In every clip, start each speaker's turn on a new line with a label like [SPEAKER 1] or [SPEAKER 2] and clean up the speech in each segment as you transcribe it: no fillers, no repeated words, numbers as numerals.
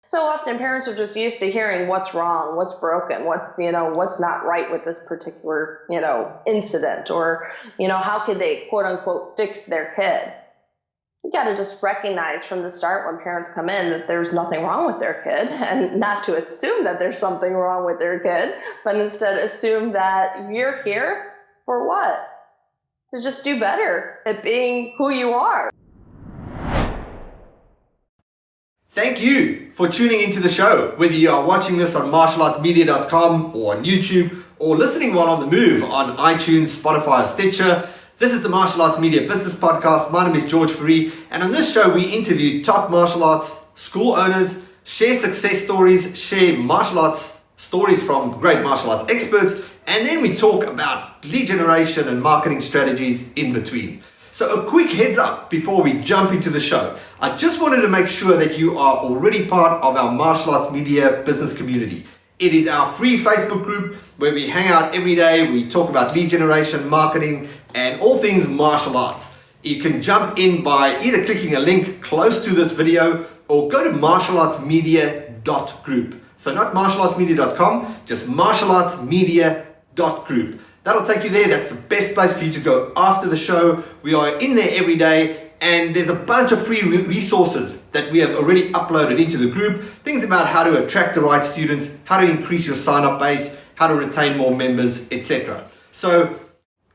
[SPEAKER 1] So often parents are just used to hearing what's wrong, what's broken, what's not right with this particular, incident, or, how could they quote unquote fix their kid? You got to just recognize from the start when parents come in that there's nothing wrong with their kid, and not to assume that there's something wrong with their kid, but instead assume that you're here for what? To just do better at being who you are.
[SPEAKER 2] Thank you for tuning into the show, whether you are watching this on martialartsmedia.com or on YouTube, or listening while on the move on iTunes, Spotify, or Stitcher. This is the Martial Arts Media Business Podcast. My name is George Fourie, and on this show we interview top martial arts school owners, share success stories, share martial arts stories from great martial arts experts, and then we talk about lead generation and marketing strategies in between. So a quick heads up before we jump into the show. I just wanted to make sure that you are already part of our Martial Arts Media business community. It is our free Facebook group where we hang out every day. We talk about lead generation, marketing, and all things martial arts. You can jump in by either clicking a link close to this video or go to martialartsmedia.group. So not martialartsmedia.com, just martialartsmedia.group. That'll take you there. That's the best place for you to go after the show. We are in there every day, and there's a bunch of free resources that we have already uploaded into the group. Things about how to attract the right students, how to increase your sign-up base, how to retain more members, etc. So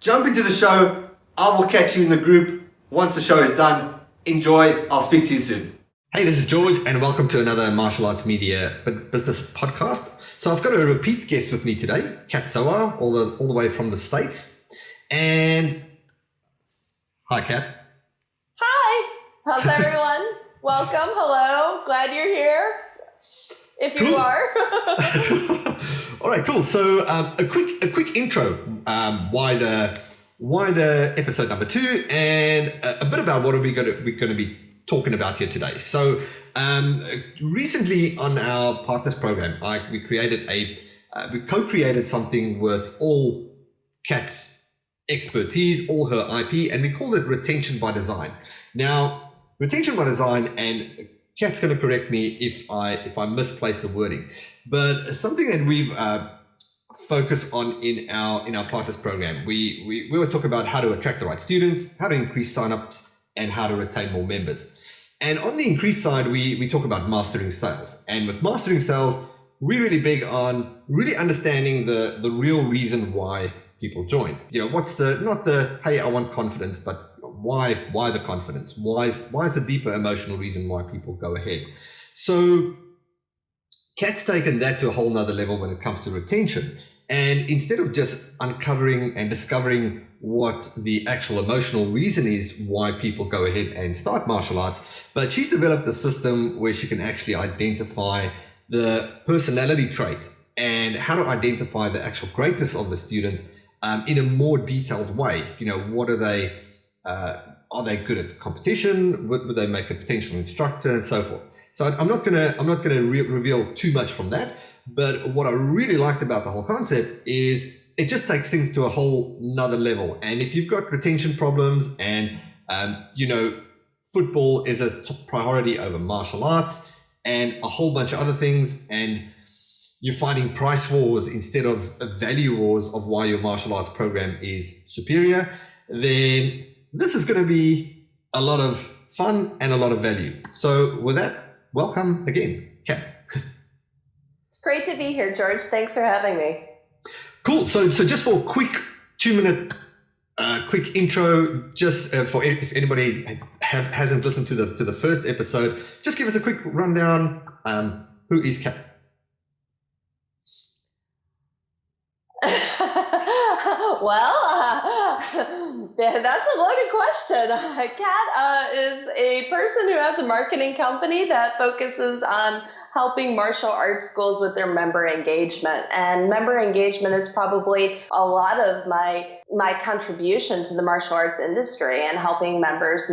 [SPEAKER 2] jump into the show. I will catch you in the group once the show is done. Enjoy. I'll speak to you soon. Hey, this is George, and welcome to another Martial Arts Media Business Podcast. So I've got a repeat guest with me today, Kat Zohar, all the way from the States. And hi, Kat.
[SPEAKER 1] Hi, how's everyone? Welcome, hello, glad you're here. If you are.
[SPEAKER 2] All right, cool. So a quick intro. Why the episode number 2, and a bit about what we're going to be talking about here today. So recently on our partners program, we co-created something with all Kat's expertise, all her IP, and we called it Retention by Design. Now, Retention by Design, and Kat's going to correct me if I misplace the wording, but something that we've focused on in our partners program. We always talk about how to attract the right students, how to increase signups, and how to retain more members. And on the increase side, we talk about mastering sales. And with mastering sales, we're really big on really understanding the real reason why people join. What's not the, hey, I want confidence, but why the confidence? Why is the deeper emotional reason why people go ahead? So Kat's taken that to a whole nother level when it comes to retention. And instead of just uncovering and discovering what the actual emotional reason is why people go ahead and start martial arts, but she's developed a system where she can actually identify the personality trait and how to identify the actual greatness of the student in a more detailed way. What are they? Are they good at competition? Would they make a potential instructor, and so forth? So I'm not gonna reveal too much from that. But what I really liked about the whole concept is it just takes things to a whole nother level. And if you've got retention problems and, football is a top priority over martial arts and a whole bunch of other things, and you're fighting price wars instead of value wars of why your martial arts program is superior, then this is going to be a lot of fun and a lot of value. So with that, welcome again, Kat.
[SPEAKER 1] It's great to be here, George. Thanks for having me.
[SPEAKER 2] Cool. So just for a quick 2-minute quick intro, just for if anybody hasn't listened to the first episode, just give us a quick rundown. Who is Kat?
[SPEAKER 1] Well, that's a loaded question. Kat is a person who has a marketing company that focuses on helping martial arts schools with their member engagement. And member engagement is probably a lot of my contribution to the martial arts industry, and helping members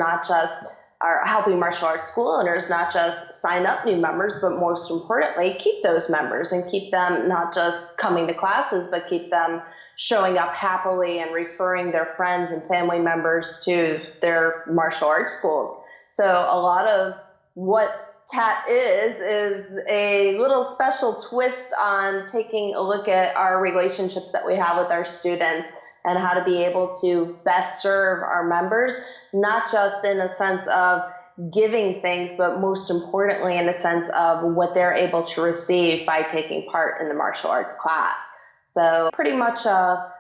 [SPEAKER 1] helping martial arts school owners not just sign up new members, but most importantly, keep those members and keep them not just coming to classes, but keep them showing up happily and referring their friends and family members to their martial arts schools. So a lot of what CAT is a little special twist on taking a look at our relationships that we have with our students and how to be able to best serve our members, not just in a sense of giving things, but most importantly in a sense of what they're able to receive by taking part in the martial arts class. So pretty much a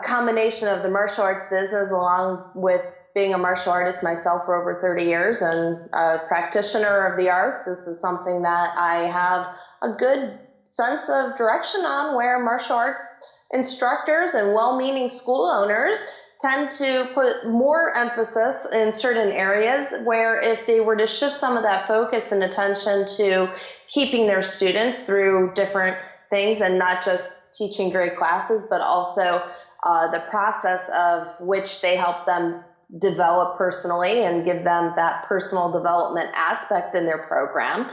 [SPEAKER 1] combination of the martial arts business along with being a martial artist myself for over 30 years and a practitioner of the arts. This is something that I have a good sense of direction on, where martial arts instructors and well-meaning school owners tend to put more emphasis in certain areas, where if they were to shift some of that focus and attention to keeping their students through different things and not just teaching great classes, but also the process of which they help them develop personally and give them that personal development aspect in their program,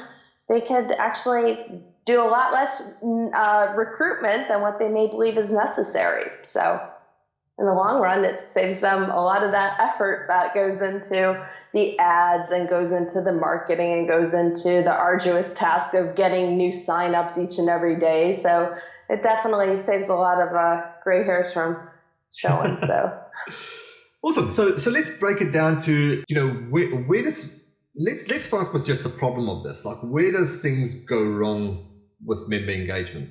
[SPEAKER 1] they could actually do a lot less recruitment than what they may believe is necessary. So in the long run, it saves them a lot of that effort that goes into the ads and goes into the marketing and goes into the arduous task of getting new signups each and every day. So it definitely saves a lot of gray hairs from showing. So
[SPEAKER 2] awesome. So let's break it down to, where does, let's start with just the problem of this. Like, where does things go wrong with member engagement?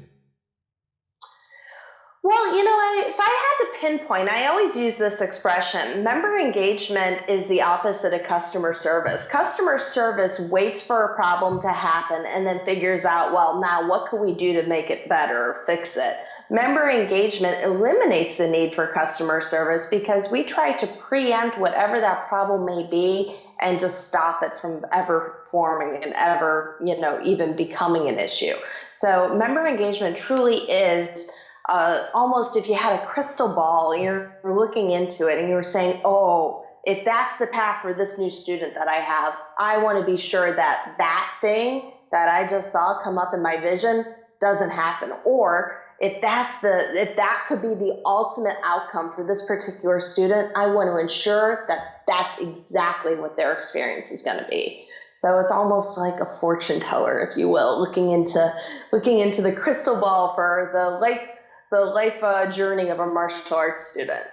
[SPEAKER 1] Well, if I had to pinpoint, I always use this expression: member engagement is the opposite of customer service. Customer service waits for a problem to happen and then figures out, well, now what can we do to make it better or fix it? Member engagement eliminates the need for customer service because we try to preempt whatever that problem may be and just stop it from ever forming and ever, even becoming an issue. So member engagement truly is almost, if you had a crystal ball and you're looking into it and you were saying, oh, if that's the path for this new student that I have, I want to be sure that that thing that I just saw come up in my vision doesn't happen. Or if that could be the ultimate outcome for this particular student, I want to ensure that that's exactly what their experience is going to be. So it's almost like a fortune teller, if you will, looking into the crystal ball for the life journey of a martial arts student.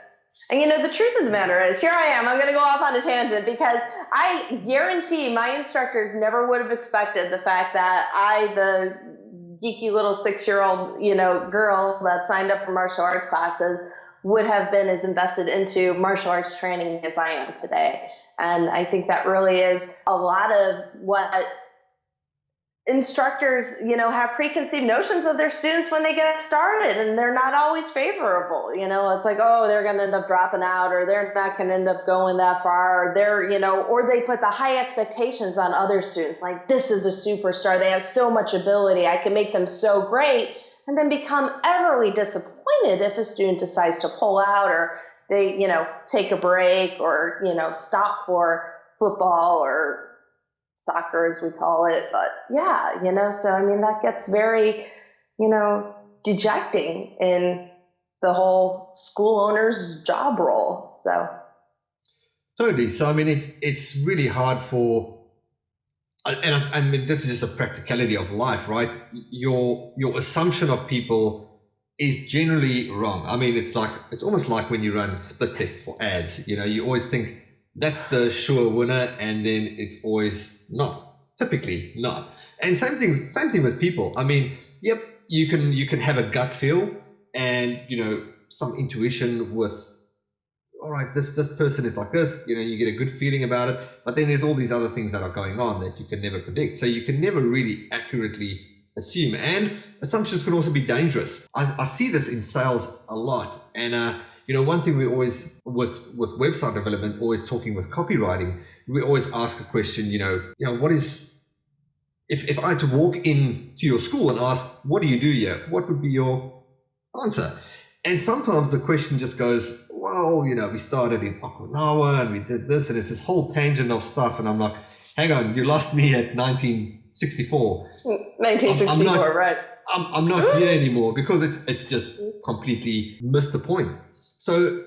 [SPEAKER 1] And the truth of the matter is, here I am, I'm going to go off on a tangent, because I guarantee my instructors never would have expected the fact that I, the geeky little 6-year-old, girl that signed up for martial arts classes, would have been as invested into martial arts training as I am today. And I think that really is a lot of what instructors, have preconceived notions of their students when they get started, and they're not always favorable. It's like, oh, they're going to end up dropping out, or they're not going to end up going that far, or or they put the high expectations on other students. Like, this is a superstar. They have so much ability. I can make them so great, and then become everly disappointed if a student decides to pull out, or they, take a break, or, stop for football or soccer, as we call it. But yeah, so that gets very, dejecting in the whole school owner's job role. So
[SPEAKER 2] totally. So it's really hard for, and this is just a practicality of life, right? Your assumption of people is generally wrong. It's almost like when you run split tests for ads. You always think that's the sure winner, and then it's always not. Typically not. And same thing with people. Yep, you can have a gut feel and some intuition with, all right, this person is like this. You get a good feeling about it, but then there's all these other things that are going on that you can never predict. So you can never really accurately assume, and assumptions can also be dangerous. I see this in sales a lot, and one thing we always, with website development, always talking with copywriting, we always ask a question, what is, if I had to walk into your school and ask, what do you do here? What would be your answer? And sometimes the question just goes, well, we started in Okinawa and we did this, and it's this whole tangent of stuff. And I'm like, hang on, you lost me at 1964.
[SPEAKER 1] 1964, right.
[SPEAKER 2] I'm not here anymore, because it's just completely missed the point. So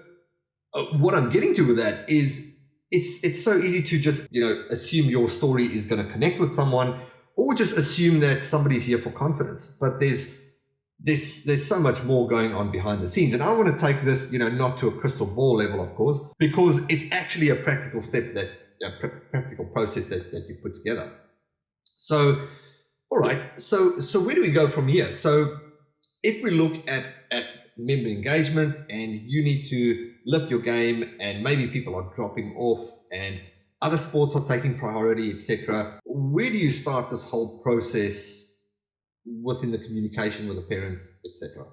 [SPEAKER 2] what I'm getting to with that is it's so easy to just, assume your story is going to connect with someone, or just assume that somebody's here for confidence. But there's so much more going on behind the scenes. And I want to take this, not to a crystal ball level, of course, because it's actually a practical step practical process that you put together. So, all right. So where do we go from here? So if we look at member engagement, and you need to lift your game, and maybe people are dropping off and other sports are taking priority, etc. Where do you start this whole process within the communication with the parents, etc.?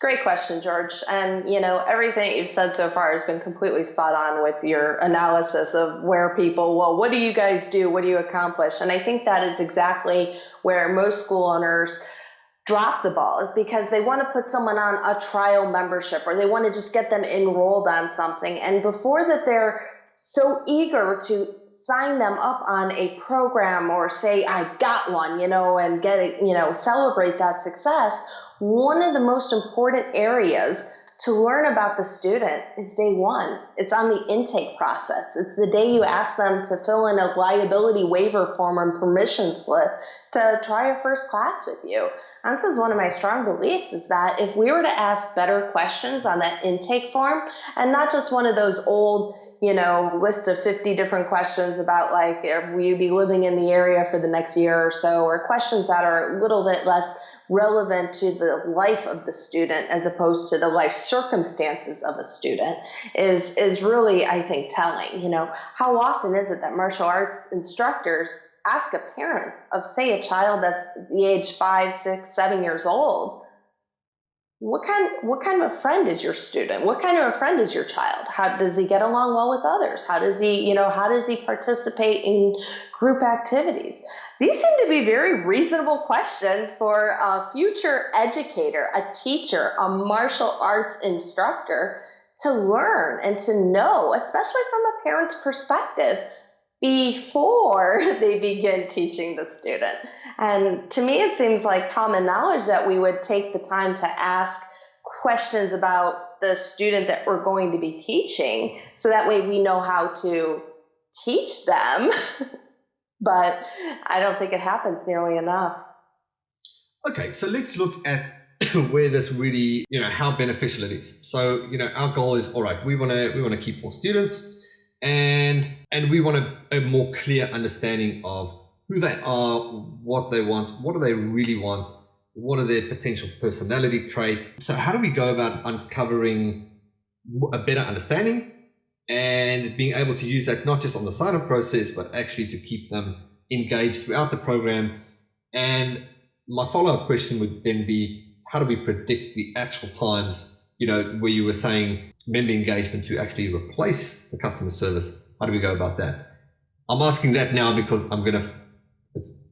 [SPEAKER 1] Great question, George. And, everything you've said so far has been completely spot on with your analysis of where people, well, what do you guys do? What do you accomplish? And I think that is exactly where most school owners drop the ball, is because they want to put someone on a trial membership, or they want to just get them enrolled on something. And before that, they're so eager to sign them up on a program, or say, I got one, and get it, celebrate that success. One of the most important areas to learn about the student is day one. It's on the intake process. It's the day you ask them to fill in a liability waiver form and permission slip to try a first class with you. And this is one of my strong beliefs, is that if we were to ask better questions on that intake form, and not just one of those old, list of 50 different questions about like, will you be living in the area for the next year or so, or questions that are a little bit less relevant to the life of the student as opposed to the life circumstances of a student, is really, I think, telling. How often is it that martial arts instructors ask a parent of, say, a child that's the age 5, 6, 7 years old, what kind of a friend is your student? What kind of a friend is your child? How does he get along well with others? How does he participate in group activities? These seem to be very reasonable questions for a future educator, a teacher, a martial arts instructor to learn and to know, especially from a parent's perspective, before they begin teaching the student. And to me, it seems like common knowledge that we would take the time to ask questions about the student that we're going to be teaching, so that way we know how to teach them. But I don't think it happens nearly enough.
[SPEAKER 2] Okay, so let's look at where this really, how beneficial it is. So, our goal is, all right, we want to keep more students, and we want a more clear understanding of who they are, what they want, what do they really want, what are their potential personality traits. So how do we go about uncovering a better understanding and being able to use that not just on the sign-up process, but actually to keep them engaged throughout the program? And my follow-up question would then be, how do we predict the actual times, where you were saying member engagement to actually replace the customer service? How do we go about that? I'm asking that now because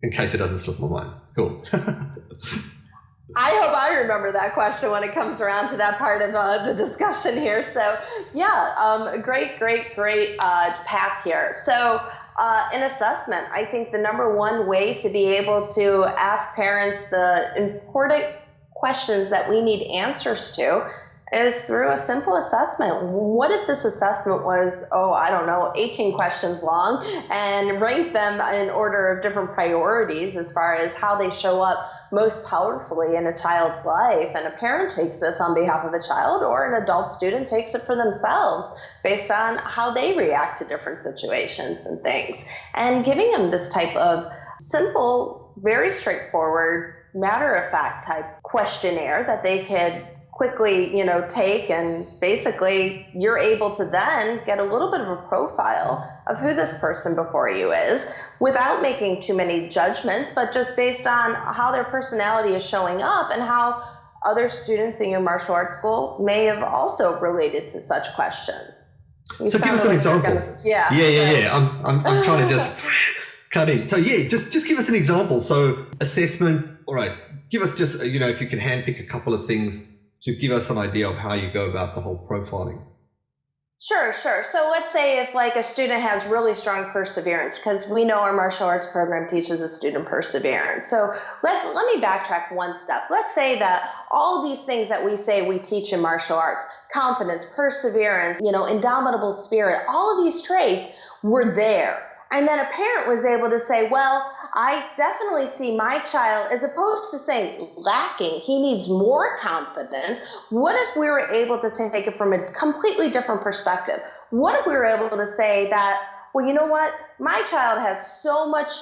[SPEAKER 2] in case it doesn't slip my mind. Cool.
[SPEAKER 1] I hope I remember that question when it comes around to that part of the discussion here. So yeah, great path here. So in assessment, I think the number one way to be able to ask parents the important questions that we need answers to is through a simple assessment. What if this assessment was, 18 questions long, and rank them in order of different priorities as far as how they show up most powerfully in a child's life, and a parent takes this on behalf of a child, or an adult student takes it for themselves based on how they react to different situations and things, and giving them this type of simple, very straightforward, matter-of-fact type questionnaire that they could quickly, take, and basically you're able to then get a little bit of a profile of who this person before you is, without making too many judgments, but just based on how their personality is showing up and how other students in your martial arts school may have also related to such questions.
[SPEAKER 2] So give us an example.
[SPEAKER 1] Yeah.
[SPEAKER 2] I'm trying to just cut in. So yeah, just give us an example. So assessment. All right, give us just if you can handpick a couple of things to give us an idea of how you go about the whole profiling.
[SPEAKER 1] Sure. So let's say if a student has really strong perseverance, because we know our martial arts program teaches a student perseverance. So let me backtrack one step. Let's say that all these things that we say we teach in martial arts, confidence, perseverance, indomitable spirit, all of these traits were there. And then a parent was able to say, well, I definitely see my child, as opposed to saying lacking, he needs more confidence. What if we were able to take it from a completely different perspective? What if we were able to say that, well, you know what? My child has so much,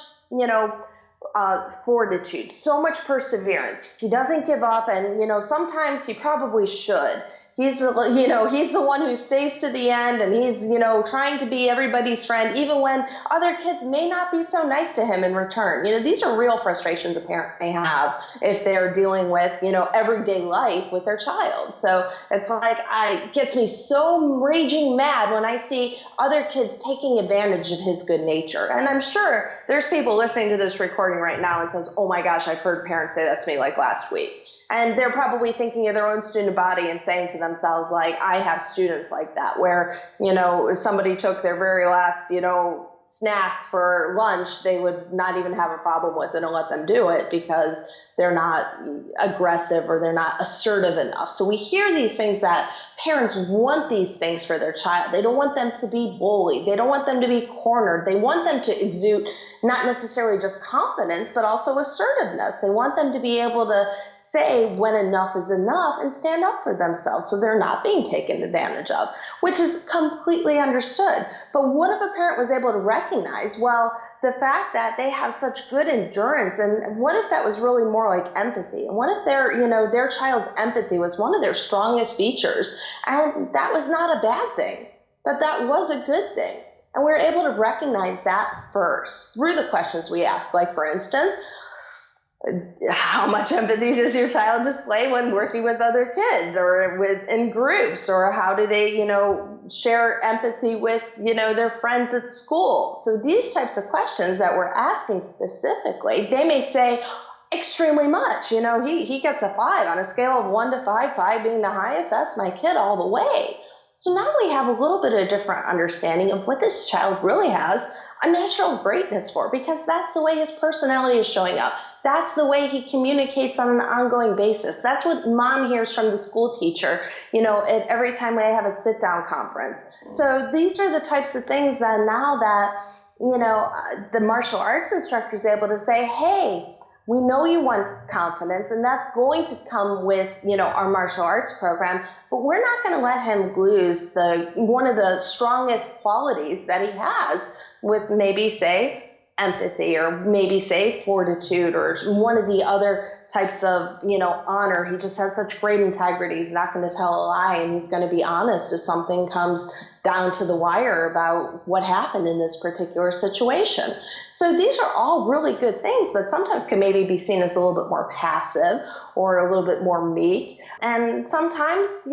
[SPEAKER 1] fortitude, so much perseverance. He doesn't give up, and sometimes he probably should. He's the one who stays to the end, and he's trying to be everybody's friend, even when other kids may not be so nice to him in return. These are real frustrations a parent may have if they're dealing with everyday life with their child. So it's like, it gets me so raging mad when I see other kids taking advantage of his good nature. And I'm sure there's people listening to this recording right now and says, "Oh my gosh, I've heard parents say that to me like last week." And they're probably thinking of their own student body and saying to themselves, like, I have students like that, where, somebody took their very last, snack for lunch, they would not even have a problem with it and let them do it because they're not aggressive or they're not assertive enough. So we hear these things that parents want these things for their child. They don't want them to be bullied. They don't want them to be cornered. They want them to exude not necessarily just confidence, but also assertiveness. They want them to be able to say when enough is enough and stand up for themselves so they're not being taken advantage of, which is completely understood. But what if a parent was able to recognize, well, the fact that they have such good endurance, and what if that was really more like empathy? And what if their child's empathy was one of their strongest features, and that was not a bad thing, that was a good thing? And we're able to recognize that first through the questions we ask. Like, for instance, how much empathy does your child display when working with other kids or in groups, or how do they, share empathy with, their friends at school? So these types of questions that we're asking specifically, they may say extremely much. He gets a 5 on a scale of 1 to 5, 5 being the highest. That's my kid all the way. So now we have a little bit of a different understanding of what this child really has a natural greatness for, because that's the way his personality is showing up. That's the way he communicates on an ongoing basis. That's what mom hears from the school teacher, at every time I have a sit-down conference. So these are the types of things that now that, the martial arts instructor is able to say, hey, we know you want confidence, and that's going to come with, our martial arts program, but we're not going to let him lose one of the strongest qualities that he has with maybe, say, empathy, or maybe, say, fortitude, or one of the other types of, honor. He just has such great integrity. He's not going to tell a lie, and he's going to be honest if something comes down to the wire about what happened in this particular situation. So these are all really good things, but sometimes can maybe be seen as a little bit more passive or a little bit more meek. And sometimes,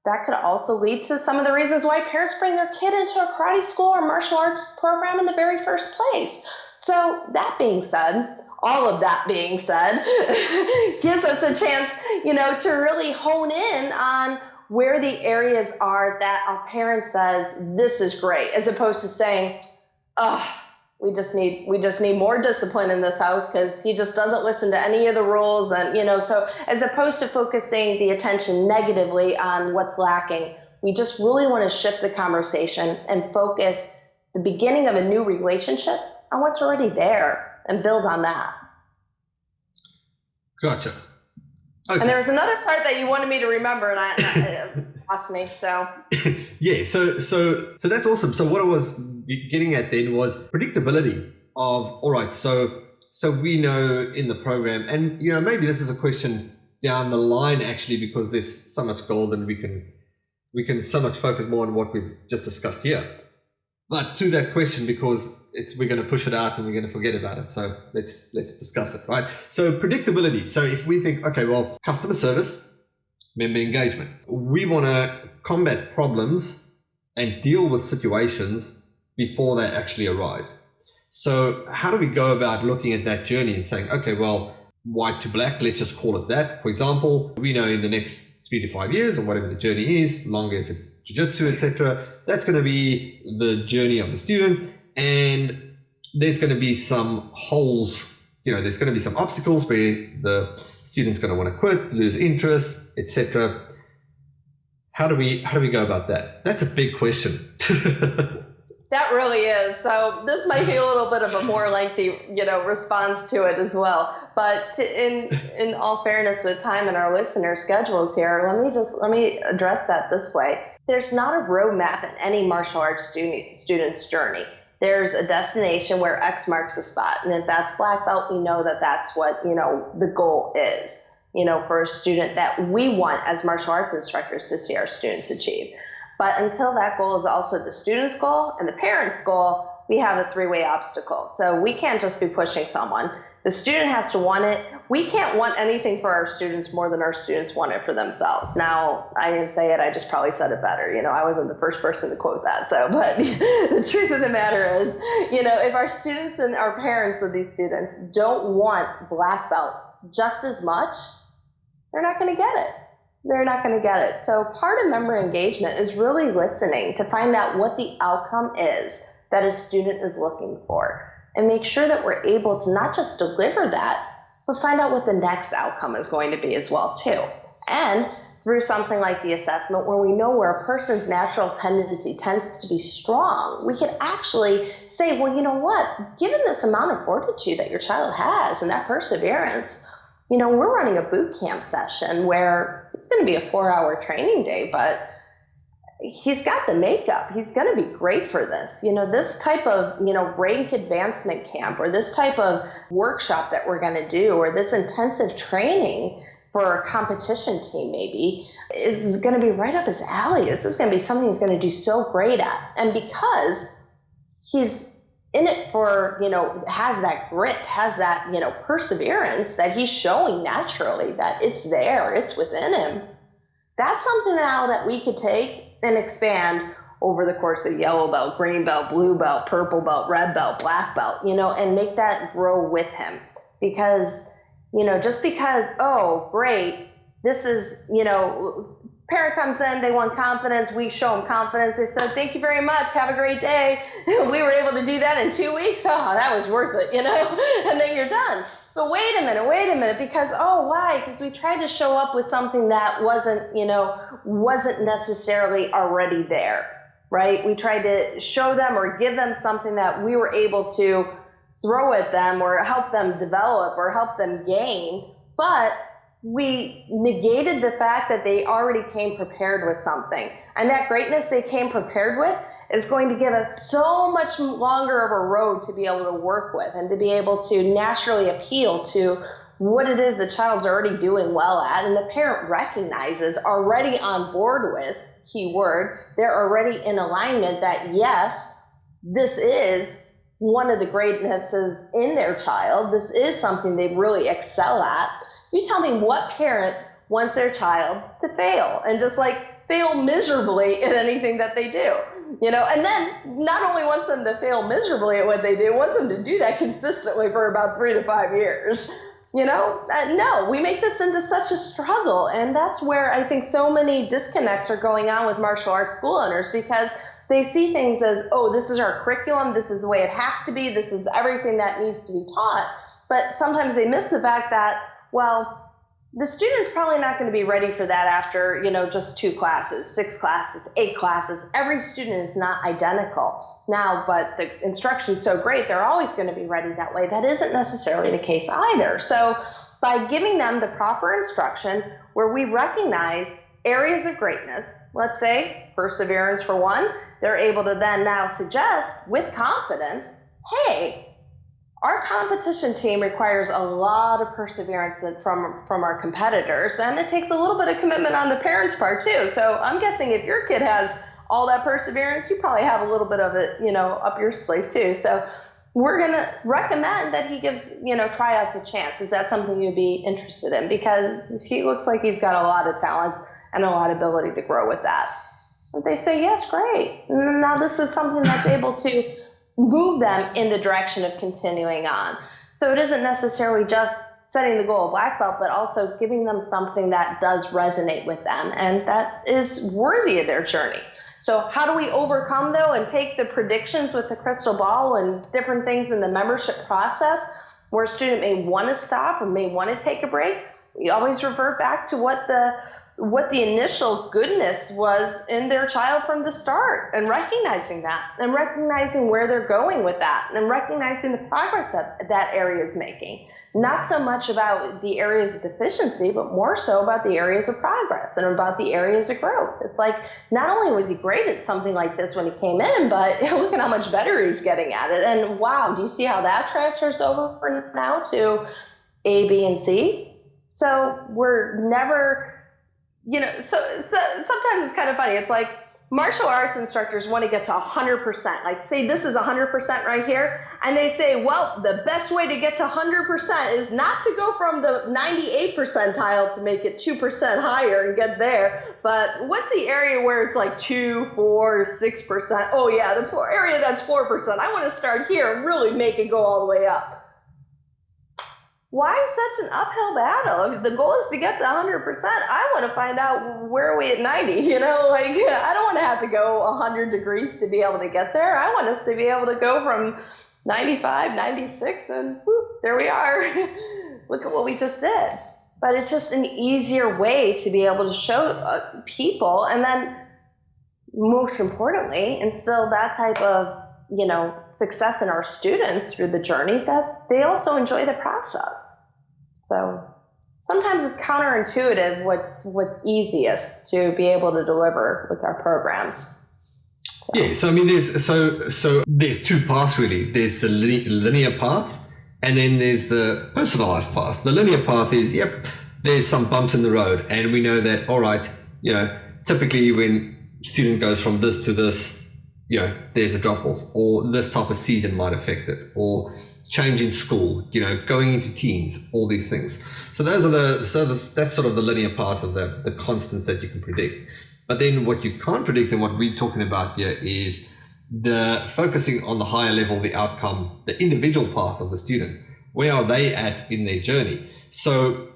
[SPEAKER 1] that could also lead to some of the reasons why parents bring their kid into a karate school or martial arts program in the very first place. So that being said, all of that being said, gives us a chance, to really hone in on where the areas are that a parent says, this is great, as opposed to saying, oh, we just need more discipline in this house because he just doesn't listen to any of the rules. And, so as opposed to focusing the attention negatively on what's lacking, we just really want to shift the conversation and focus the beginning of a new relationship on what's already there and build on that.
[SPEAKER 2] Gotcha. Okay.
[SPEAKER 1] And there was another part that you wanted me to remember, and I lost me. So
[SPEAKER 2] yeah, so that's awesome. So what I was getting at then was predictability of, all right, so we know in the program, and maybe this is a question down the line actually, because there's so much gold and we can so much focus more on what we've just discussed here. But to that question, because we're going to push it out and we're going to forget about it. So let's discuss it, right? So predictability. So if we think, okay, well, customer service, member engagement, we want to combat problems and deal with situations before they actually arise. So how do we go about looking at that journey and saying, okay, well, white to black, let's just call it that. For example, we know in the next 3 to 5 years, or whatever the journey is, longer if it's jiu-jitsu, etc., that's going to be the journey of the student. And there's going to be some holes, there's going to be some obstacles where the student's going to want to quit, lose interest, etc. How do we go about that? That's a big question.
[SPEAKER 1] That really is. So this might be a little bit of a more lengthy, response to it as well. But in all fairness, with time and our listener schedules here, let me address that this way. There's not a roadmap in any martial arts student's journey. There's a destination where X marks the spot, and if that's black belt, we know that that's what the goal is. For a student that we want as martial arts instructors to see our students achieve. But until that goal is also the student's goal and the parent's goal, we have a three-way obstacle. So we can't just be pushing someone. The student has to want it. We can't want anything for our students more than our students want it for themselves. Now, I didn't say it, I just probably said it better. I wasn't the first person to quote that. But the truth of the matter is, if our students and our parents of these students don't want black belt just as much, they're not going to get it. They're not going to get it. So part of member engagement is really listening to find out what the outcome is that a student is looking for, and make sure that we're able to not just deliver that, but find out what the next outcome is going to be as well too. And through something like the assessment, where we know where a person's natural tendency tends to be strong, we can actually say, well, you know what, given this amount of fortitude that your child has and that perseverance, we're running a boot camp session where it's going to be a 4-hour training day, but he's got the makeup. He's going to be great for this. This type of, rank advancement camp, or this type of workshop that we're going to do, or this intensive training for a competition team maybe, is going to be right up his alley. This is going to be something he's going to do so great at. And because he's in it for, has that grit, has that, perseverance that he's showing naturally, that it's there, it's within him. That's something now that we could take and expand over the course of yellow belt, green belt, blue belt, purple belt, red belt, black belt, and make that grow with him. Because, just because, oh, great, this is, parent comes in, they want confidence, we show them confidence, they said, thank you very much, have a great day. We were able to do that in 2 weeks. Oh, that was worth it, and then you're done. But wait a minute, because, why? Because we tried to show up with something that wasn't necessarily already there, right? We tried to show them or give them something that we were able to throw at them or help them develop or help them gain, but we negated the fact that they already came prepared with something. And that greatness they came prepared with is going to give us so much longer of a road to be able to work with, and to be able to naturally appeal to what it is the child's already doing well at, and the parent recognizes, already on board with, keyword, they're already in alignment that yes, this is one of the greatnesses in their child. This is something they really excel at. You tell me what parent wants their child to fail, and just fail miserably at anything that they do, and then not only wants them to fail miserably at what they do, wants them to do that consistently for about 3 to 5 years. No, we make this into such a struggle. And that's where I think so many disconnects are going on with martial arts school owners, because they see things as, oh, this is our curriculum, this is the way it has to be, this is everything that needs to be taught. But sometimes they miss the fact that, well, the student's probably not going to be ready for that after, just 2 classes, 6 classes, 8 classes. Every student is not identical now, but the instruction's so great, they're always going to be ready that way. That isn't necessarily the case either. So by giving them the proper instruction, where we recognize areas of greatness, let's say perseverance for one, they're able to then now suggest with confidence, hey, our competition team requires a lot of perseverance from our competitors, and it takes a little bit of commitment on the parents' part too. So I'm guessing if your kid has all that perseverance, you probably have a little bit of it, up your sleeve too. So we're going to recommend that he gives, tryouts a chance. Is that something you'd be interested in? Because he looks like he's got a lot of talent and a lot of ability to grow with that. If they say, yes, great. And now this is something that's able to move them in the direction of continuing on. So it isn't necessarily just setting the goal of black belt, but also giving them something that does resonate with them and that is worthy of their journey. So how do we overcome, though, and take the predictions with the crystal ball and different things in the membership process where a student may want to stop or may want to take a break? We always revert back to what the what the initial goodness was in their child from the start, and recognizing that, and recognizing where they're going with that, and recognizing the progress that area is making. Not so much about the areas of deficiency, but more so about the areas of progress and about the areas of growth. It's like, not only was he great at something like this when he came in, but look at how much better he's getting at it. And wow, do you see how that transfers over now to A, B, and C? So we're never, so sometimes it's kind of funny. It's like martial arts instructors want to get to 100%. Like, say this is 100% right here, and they say, well, the best way to get to 100% is not to go from the 98th percentile to make it 2% higher and get there, but what's the area where it's like 2, 4, 6%? Oh yeah, the area that's 4%. I want to start here and really make it go all the way up. Why such an uphill battle? If the goal is to get to 100%, I want to find out where are we at 90, like I don't want to have to go 100 degrees to be able to get there. I want us to be able to go from 95, 96, and whoop, there we are. Look at what we just did. But it's just an easier way to be able to show people, and then most importantly, instill that type of success in our students through the journey, that they also enjoy the process. So sometimes it's counterintuitive what's easiest to be able to deliver with our programs. So.
[SPEAKER 2] Yeah, so I mean, there's two paths really. There's the linear path, and then there's the personalized path. The linear path is, there's some bumps in the road, and we know that, all right, typically when student goes from this to this, there's a drop off, or this type of season might affect it, or change in school, going into teens, all these things. So that's sort of the linear path of the constants that you can predict. But then what you can't predict, and what we're talking about here, is the focusing on the higher level, the outcome, the individual path of the student. Where are they at in their journey? So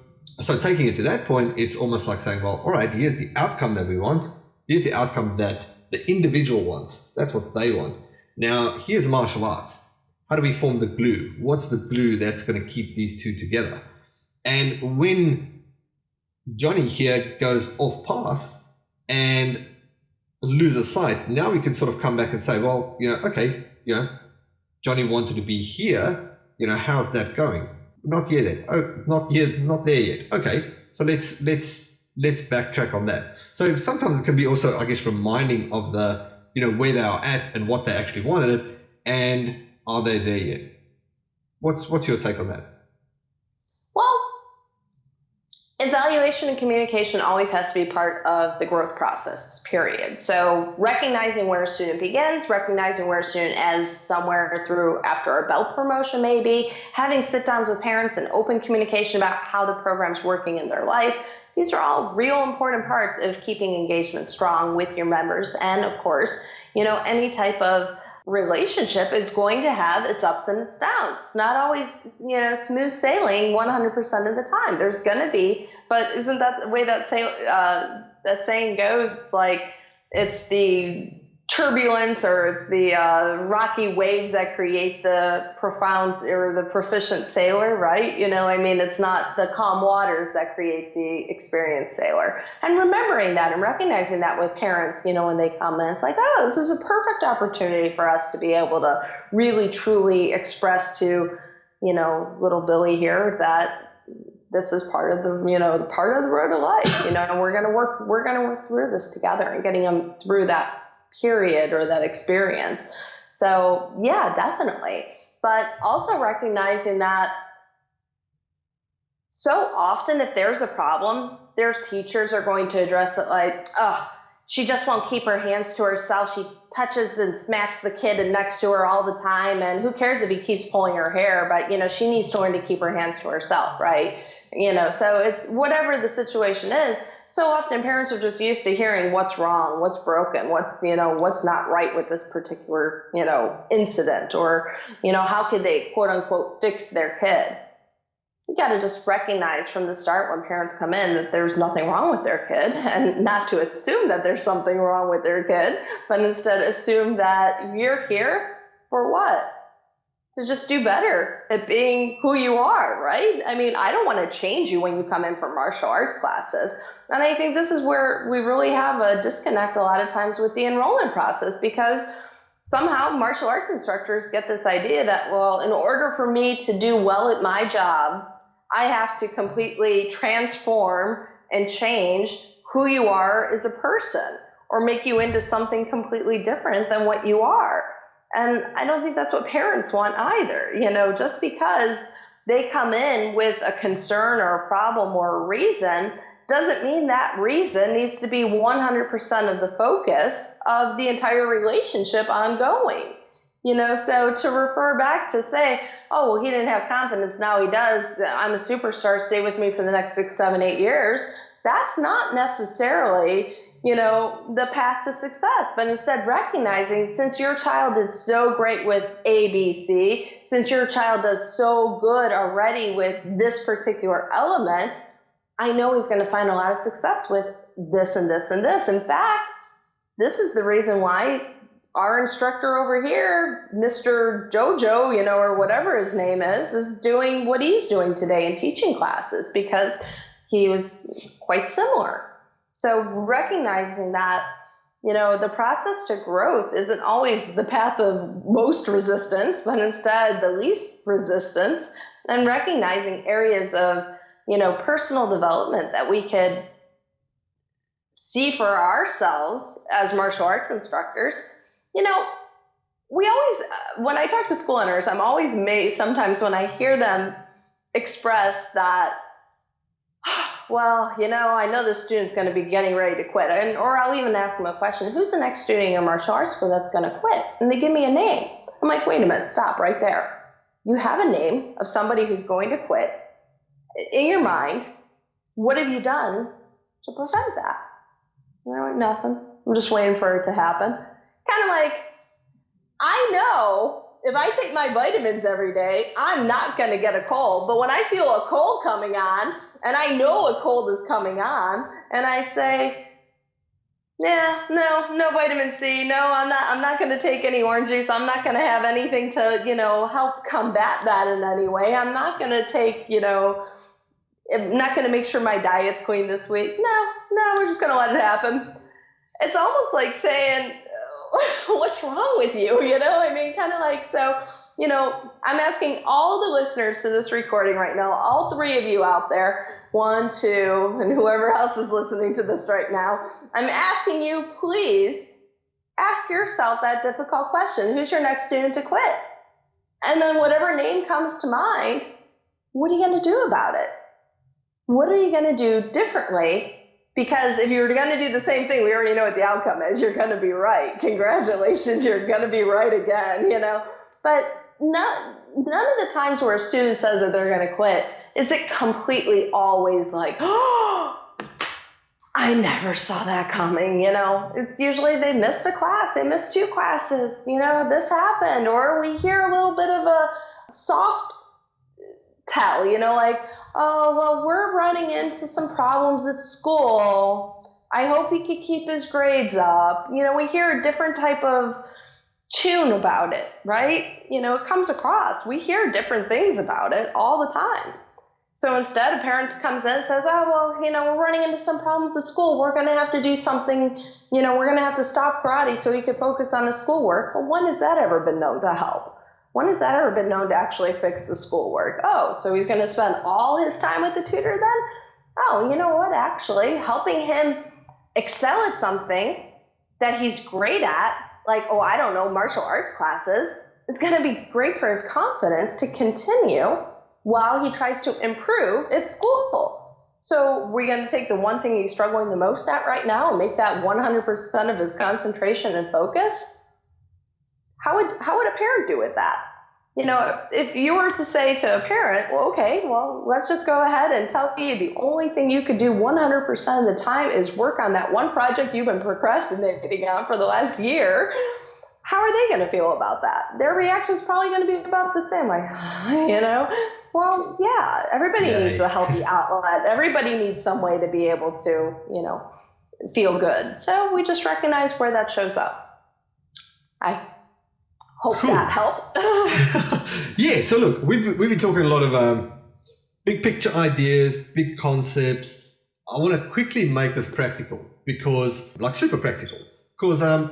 [SPEAKER 2] taking it to that point, it's almost like saying, well, all right, here's the outcome that we want. Here's the outcome that the individual wants. That's what they want. Now, here's martial arts. How do we form the glue? What's the glue that's going to keep these two together? And when Johnny here goes off path and loses sight, now we can sort of come back and say, well, okay, Johnny wanted to be here. How's that going? Not here yet. Oh, not there yet. Okay, so let's backtrack on that. So sometimes it can be also, I guess, reminding of the, where they are at and what they actually wanted, and are they there yet? What's your take on that?
[SPEAKER 1] Well, evaluation and communication always has to be part of the growth process, period. So recognizing where a student begins, recognizing where a student ends somewhere through after a belt promotion maybe, having sit-downs with parents and open communication about how the program's working in their life. These are all real important parts of keeping engagement strong with your members. And of course, any type of relationship is going to have its ups and its downs. It's not always, smooth sailing 100% of the time. There's going to be, but isn't that the way that saying goes? It's like, it's the turbulence, or it's the rocky waves that create the profound or the proficient sailor, right? It's not the calm waters that create the experienced sailor. And remembering that and recognizing that with parents, when they come in, it's like, oh, this is a perfect opportunity for us to be able to really truly express to, little Billy here that this is part of the road of life. We're going to work through this together, and getting them through that period or that experience. So yeah, definitely. But also recognizing that so often if there's a problem, their teachers are going to address it like, oh, she just won't keep her hands to herself. She touches and smacks the kid next to her all the time. And who cares if he keeps pulling her hair, but she needs to learn to keep her hands to herself, right? So it's whatever the situation is. So often parents are just used to hearing what's wrong, what's broken, what's not right with this particular, incident, or, how could they quote unquote fix their kid? You got to just recognize from the start when parents come in that there's nothing wrong with their kid, and not to assume that there's something wrong with their kid, but instead assume that you're here for what? to just do better at being who you are, right? I mean, I don't want to change you when you come in for martial arts classes. And I think this is where we really have a disconnect a lot of times with the enrollment process, because somehow martial arts instructors get this idea that, well, in order for me to do well at my job, I have to completely transform and change who you are as a person, or make you into something completely different than what you are. And I don't think that's what parents want either. Just because they come in with a concern or a problem or a reason doesn't mean that reason needs to be 100% of the focus of the entire relationship ongoing. So to refer back to say, oh, well, he didn't have confidence, now he does, I'm a superstar, stay with me for the next 6, 7, 8 years, that's not necessarily the path to success, but instead recognizing, since your child did so great with ABC, since your child does so good already with this particular element, I know he's going to find a lot of success with this and this and this. In fact, this is the reason why our instructor over here, Mr. Jojo, or whatever his name is doing what he's doing today in teaching classes, because he was quite similar. So recognizing that, the process to growth isn't always the path of most resistance, but instead the least resistance, and recognizing areas of, personal development that we could see for ourselves as martial arts instructors. We always, when I talk to school owners, I'm always amazed sometimes when I hear them express that, well, I know this student's going to be getting ready to quit. Or I'll even ask them a question, who's the next student in your martial arts school that's going to quit? And they give me a name. I'm like, wait a minute, stop right there. You have a name of somebody who's going to quit in your mind. What have you done to prevent that? Nothing. I'm just waiting for it to happen. Kind of like, I know if I take my vitamins every day, I'm not going to get a cold. But when I feel a cold coming on, and I know a cold is coming on, and I say, yeah, no vitamin C, no, I'm not going to take any orange juice, I'm not going to have anything to, help combat that in any way, I'm not going to take, I'm not going to make sure my diet's clean this week. No, we're just going to let it happen. It's almost like saying, what's wrong with you? Kind of like, so, I'm asking all the listeners to this recording right now, all 3 of you out there, 1, 2, and whoever else is listening to this right now, I'm asking you, please ask yourself that difficult question. Who's your next student to quit? And then whatever name comes to mind, what are you going to do about it? What are you going to do differently? Because if you were going to do the same thing, we already know what the outcome is. You're going to be right. Congratulations, you're going to be right again, But none of the times where a student says that they're going to quit, is it completely always like, oh, I never saw that coming, It's usually they missed a class, they missed 2 classes, this happened. Or we hear a little bit of a soft tell, like, oh, well, we're running into some problems at school. I hope he could keep his grades up. We hear a different type of tune about it, right? It comes across. We hear different things about it all the time. So instead, a parent comes in and says, oh, well, we're running into some problems at school. We're going to have to do something, we're going to have to stop karate so he can focus on his schoolwork. Well, when has that ever been known to help? When has that ever been known to actually fix the schoolwork? Oh, so he's going to spend all his time with the tutor then? Oh, you know what? Actually, helping him excel at something that he's great at, like, oh, I don't know, martial arts classes, is going to be great for his confidence to continue while he tries to improve at school. So we're going to take the one thing he's struggling the most at right now and make that 100% of his concentration and focus? How would a parent do with that? If you were to say to a parent, well, okay, well, let's just go ahead and tell you the only thing you could do 100% of the time is work on that one project you've been procrastinating on for the last year, how are they going to feel about that? Their reaction is probably going to be about the same, like, well, yeah, everybody needs a healthy outlet. Everybody needs some way to be able to, feel good. So we just recognize where that shows up. I Hope
[SPEAKER 2] Cool.
[SPEAKER 1] that helps.
[SPEAKER 2] Yeah, so look, we've been talking a lot of big picture ideas, big concepts. I want to quickly make this practical because, like, super practical. Because, and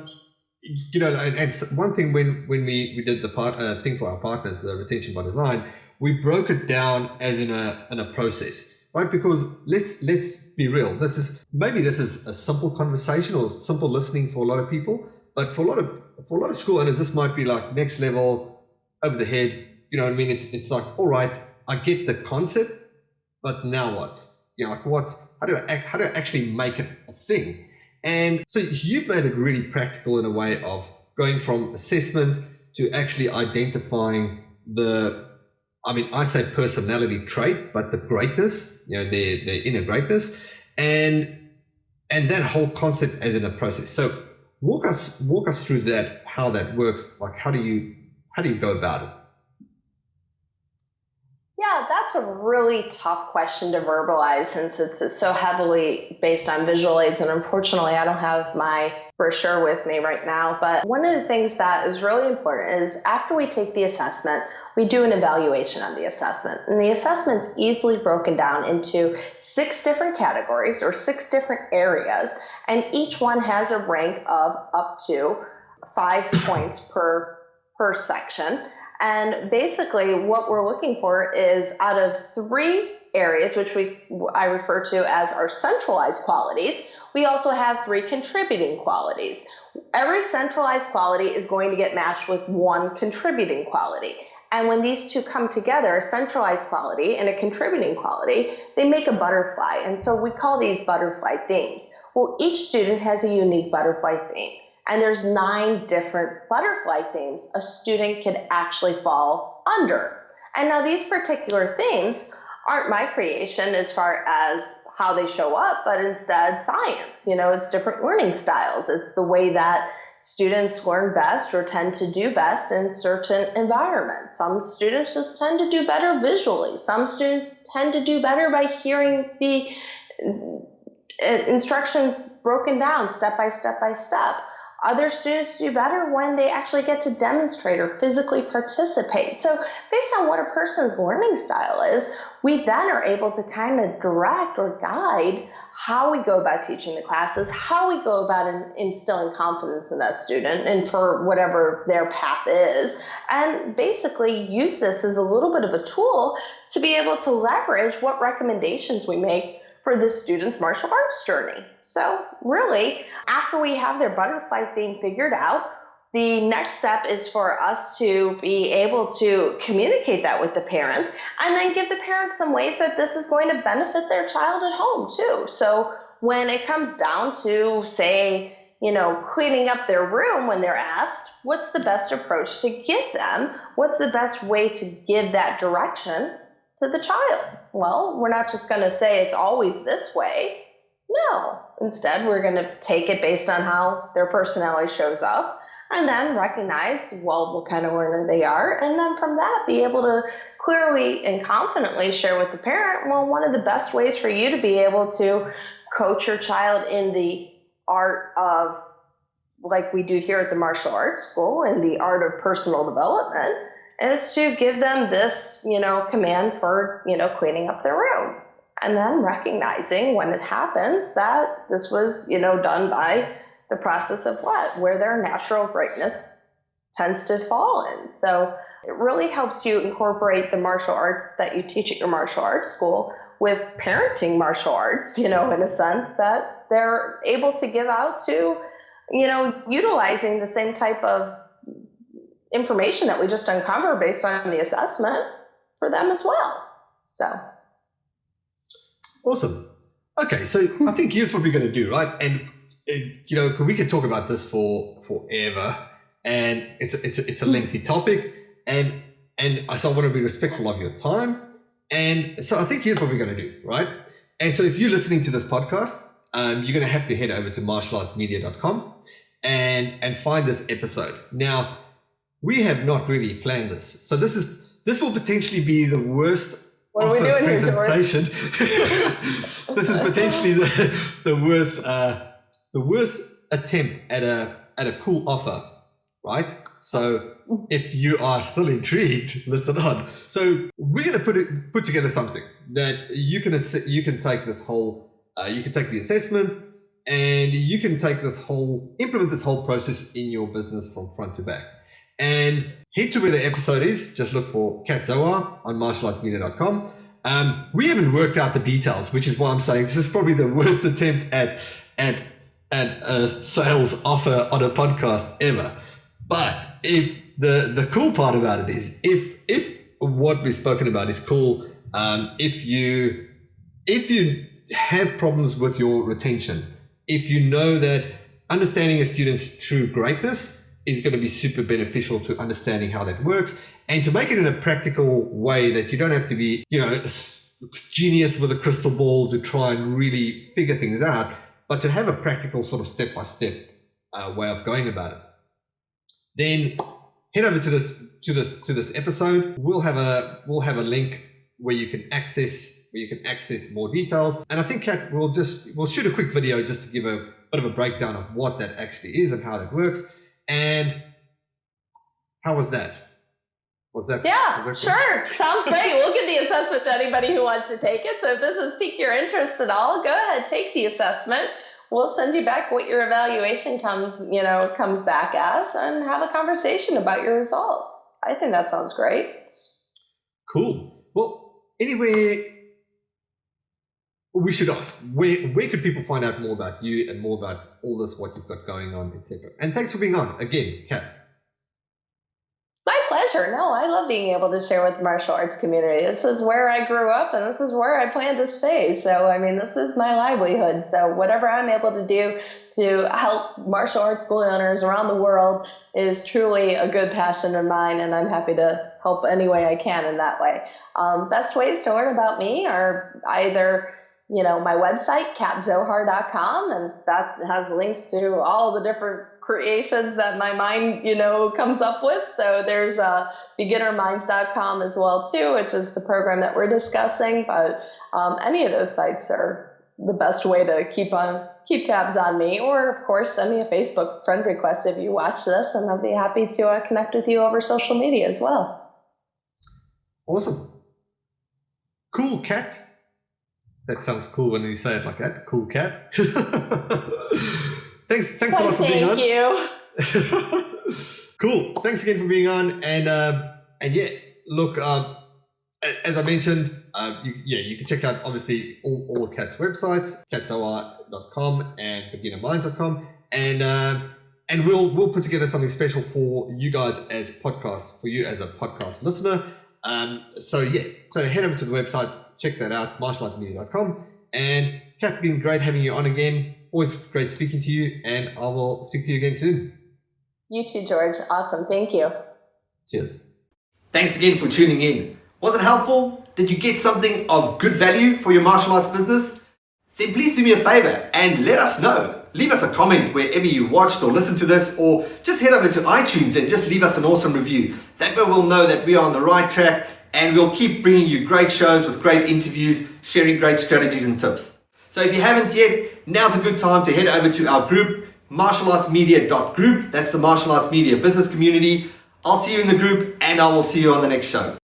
[SPEAKER 2] one thing when we did the thing for our partners, the retention by design, we broke it down as in a process, right? Because let's be real. This is a simple conversation or simple listening for a lot of people, but for a lot of school owners, this might be like next level, over the head. You know what I mean? It's like, all right, I get the concept, but now what? You know, like what? How do I actually make it a thing? And so you've made it really practical in a way of going from assessment to actually identifying I say personality trait, but the greatness, their inner greatness, and that whole concept as in a process. So walk us through that, how that works. Like, how do you go about it?
[SPEAKER 1] Yeah, that's a really tough question to verbalize since it's so heavily based on visual aids. And unfortunately, I don't have my brochure with me right now. But one of the things that is really important is after we take the assessment, we do an evaluation of the assessment. And the assessment's easily broken down into 6 different categories or 6 different areas. And each one has a rank of up to 5 points per section. And basically what we're looking for is out of 3 areas, which I refer to as our centralized qualities, we also have 3 contributing qualities. Every centralized quality is going to get matched with 1 contributing quality. And when these 2 come together, a centralized quality and a contributing quality, they make a butterfly. And so we call these butterfly themes. Well, each student has a unique butterfly theme. And there's 9 different butterfly themes a student could actually fall under. And now these particular themes aren't my creation as far as how they show up, but instead science. It's different learning styles. It's the way that students learn best or tend to do best in certain environments. Some students just tend to do better visually. Some students tend to do better by hearing the instructions broken down step by step by step. Other students do better when they actually get to demonstrate or physically participate. So based on what a person's learning style is, we then are able to kind of direct or guide how we go about teaching the classes, how we go about instilling confidence in that student and for whatever their path is, and basically use this as a little bit of a tool to be able to leverage what recommendations we make for the student's martial arts journey. So really, after we have their butterfly theme figured out, the next step is for us to be able to communicate that with the parent and then give the parent some ways that this is going to benefit their child at home too. So when it comes down to, say, cleaning up their room when they're asked, what's the best approach to give them? What's the best way to give that direction to the child? Well, we're not just going to say it's always this way. No. Instead, we're going to take it based on how their personality shows up and then recognize, what kind of learner they are. And then from that, be able to clearly and confidently share with the parent, one of the best ways for you to be able to coach your child in the art of, like we do here at the martial arts school, in the art of personal development, is to give them this, command for, cleaning up their room. And then recognizing when it happens that this was, done by the process of where their natural greatness tends to fall in. So it really helps you incorporate the martial arts that you teach at your martial arts school with parenting martial arts, in a sense that they're able to give out to, utilizing the same type of information that we just uncovered based on the assessment for them as well. So
[SPEAKER 2] awesome. Okay, so I think here's what we're going to do, right? And we could talk about this for forever, and it's a lengthy topic, and so I want to be respectful of your time, and so I think here's what we're going to do, right? And so if you're listening to this podcast, you're going to have to head over to martialartsmedia.com and find this episode. Now, we have not really planned this, so this will potentially be the worst.
[SPEAKER 1] What are we doing
[SPEAKER 2] presentation.
[SPEAKER 1] Here, George?
[SPEAKER 2] This is potentially the worst attempt at a cool offer, right? So if you are still intrigued, listen on. So we're going to put together something that you can take this whole, you can take the assessment and you can take implement this whole process in your business from front to back. And head to where the episode is. Just look for Kat Zohar on martialartsmedia.com. We haven't worked out the details, which is why I'm saying this is probably the worst attempt at a sales offer on a podcast ever. But if the cool part about it is, if what we've spoken about is cool, if you have problems with your retention, if you know that understanding a student's true greatness is going to be super beneficial to understanding how that works, and to make it in a practical way that you don't have to be, a genius with a crystal ball to try and really figure things out, but to have a practical sort of step-by-step way of going about it. Then head over to this episode. We'll have a link where you can access more details. And I think Kat we'll shoot a quick video just to give a bit of a breakdown of what that actually is and how that works. And how was that?
[SPEAKER 1] Yeah, cool? Sure. Sounds great. We'll give the assessment to anybody who wants to take it. So if this has piqued your interest at all, go ahead, take the assessment. We'll send you back what your evaluation comes back as, and have a conversation about your results. I think that sounds great.
[SPEAKER 2] Cool. Well, anyway, we should ask, where could people find out more about you and more about all this, what you've got going on, etc. And thanks for being on again, Kat.
[SPEAKER 1] My pleasure. No, I love being able to share with the martial arts community. This is where I grew up, and this is where I plan to stay. So, this is my livelihood. So whatever I'm able to do to help martial arts school owners around the world is truly a good passion of mine, and I'm happy to help any way I can in that way. Best ways to learn about me are either my website, katzohar.com, and that has links to all the different creations that my mind, comes up with. So there's beginnerminds.com as well too, which is the program that we're discussing. But any of those sites are the best way to keep tabs on me. Or of course, send me a Facebook friend request if you watch this, and I'll be happy to connect with you over social media as well.
[SPEAKER 2] Awesome. Cool, Kat. That sounds cool when you say it like that. Cool, Kat. Thanks a lot for being on.
[SPEAKER 1] Thank you.
[SPEAKER 2] Cool. Thanks again for being on. And yeah, look, as I mentioned, you can check out obviously all of Kat's websites, katzohar.com and beginnerminds.com, and we'll put together something special for you guys as podcasts, for you as a podcast listener. So head over to the website, check that out, martialartsmedia.com. And Kat, been great having you on again. Always great speaking to you, and I will speak to you again soon.
[SPEAKER 1] You too, George. Awesome. Thank you.
[SPEAKER 2] Cheers.
[SPEAKER 3] Thanks again for tuning in. Was it helpful? Did you get something of good value for your martial arts business? Then please do me a favor and let us know. Leave us a comment wherever you watched or listened to this, or just head over to iTunes and just leave us an awesome review. That way we'll know that we are on the right track, and we'll keep bringing you great shows with great interviews, sharing great strategies and tips. So if you haven't yet, now's a good time to head over to our group, martialartsmedia.group. That's the Martial Arts Media business community. I'll see you in the group, and I will see you on the next show.